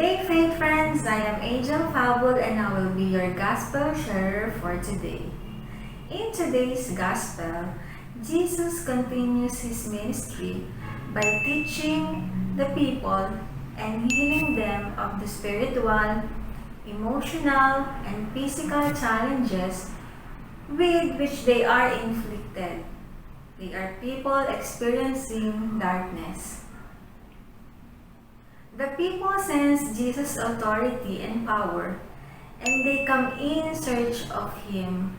day, faith friends. I am Angel Fabul and I will be your gospel sharer for today. In today's gospel, Jesus continues his ministry by teaching the people and healing them of the spiritual, emotional, and physical challenges with which they are inflicted. They are people experiencing darkness. The people sense Jesus' authority and power, and they come in search of Him.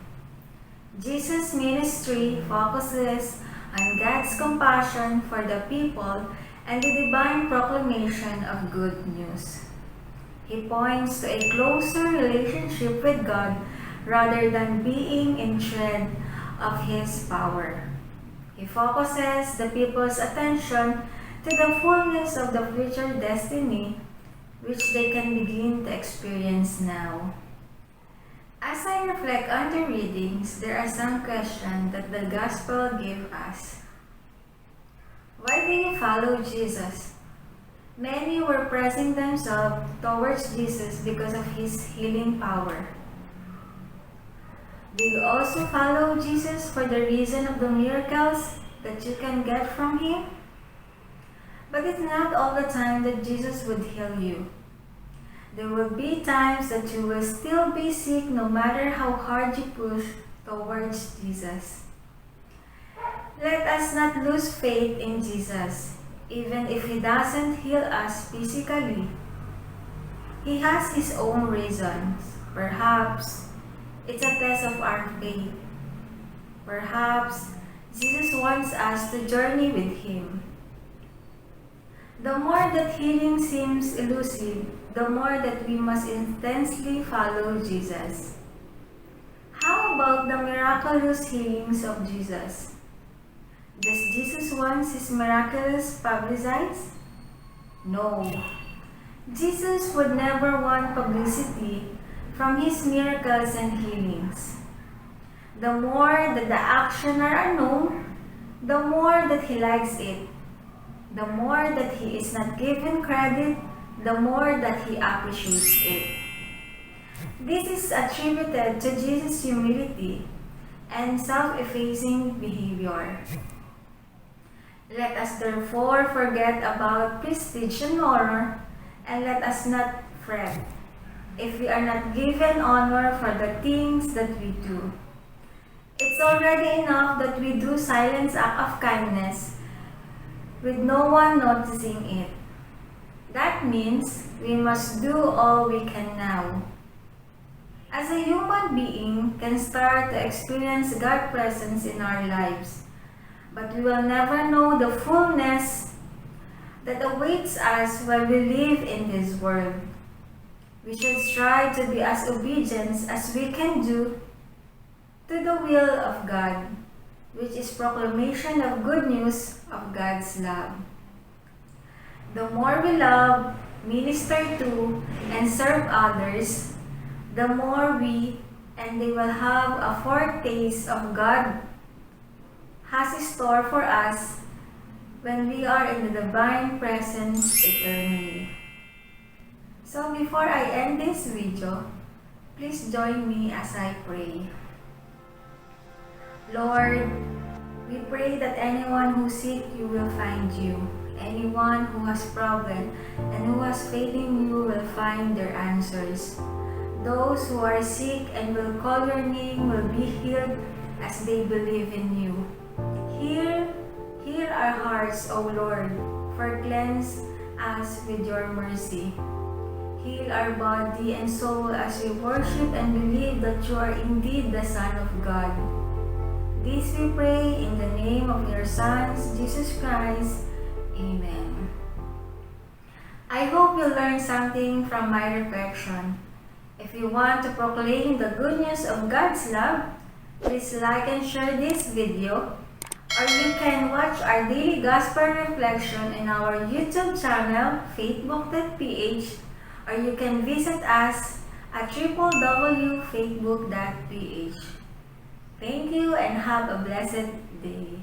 Jesus' ministry focuses on God's compassion for the people and the divine proclamation of good news. He points to a closer relationship with God rather than being in dread of His power. He focuses the people's attention to the fullness of the future destiny which they can begin to experience now. As I reflect on the readings, there are some questions that the Gospel gives us. Why do you follow Jesus? Many were pressing themselves towards Jesus because of His healing power. Do you also follow Jesus for the reason of the miracles that you can get from Him? But it's not all the time that Jesus would heal you. There will be times that you will still be sick no matter how hard you push towards Jesus. Let us not lose faith in Jesus, even if He doesn't heal us physically. He has His own reasons. Perhaps it's a test of our faith. Perhaps Jesus wants us to journey with Him. The more that healing seems elusive, the more that we must intensely follow Jesus. How about the miraculous healings of Jesus? Does Jesus want His miraculous publicized? No. Jesus would never want publicity from His miracles and healings. The more that the actions are unknown, the more that He likes it. The more that He is not given credit, the more that He appreciates it. This is attributed to Jesus' humility and self-effacing behavior. Let us therefore forget about prestige and honor, and let us not fret if we are not given honor for the things that we do. It's already enough that we do silent act of kindness with no one noticing it. That means we must do all we can now. As a human being can start to experience God's presence in our lives, but we will never know the fullness that awaits us while we live in this world. We should strive to be as obedient as we can do to the will of God, which is proclamation of good news of God's love. The more we love, minister to, and serve others, the more we and they will have a foretaste of God has in store for us when we are in the divine presence eternally. So before I end this video, please join me as I pray. Lord, we pray that anyone who seeks you will find you. Anyone who has problem and who has faith in you will find their answers. Those who are sick and will call your name will be healed as they believe in you. Hear our hearts, O Lord, for cleanse us with your mercy. Heal our body and soul as we worship and believe that you are indeed the Son of God. This we pray in the name of your Son, Jesus Christ. Amen. I hope you learned something from my reflection. If you want to proclaim the good news of God's love, please like and share this video, or you can watch our daily gospel reflection in our YouTube channel, faithbook.ph, or you can visit us at www.faithbook.ph. Thank you and have a blessed day.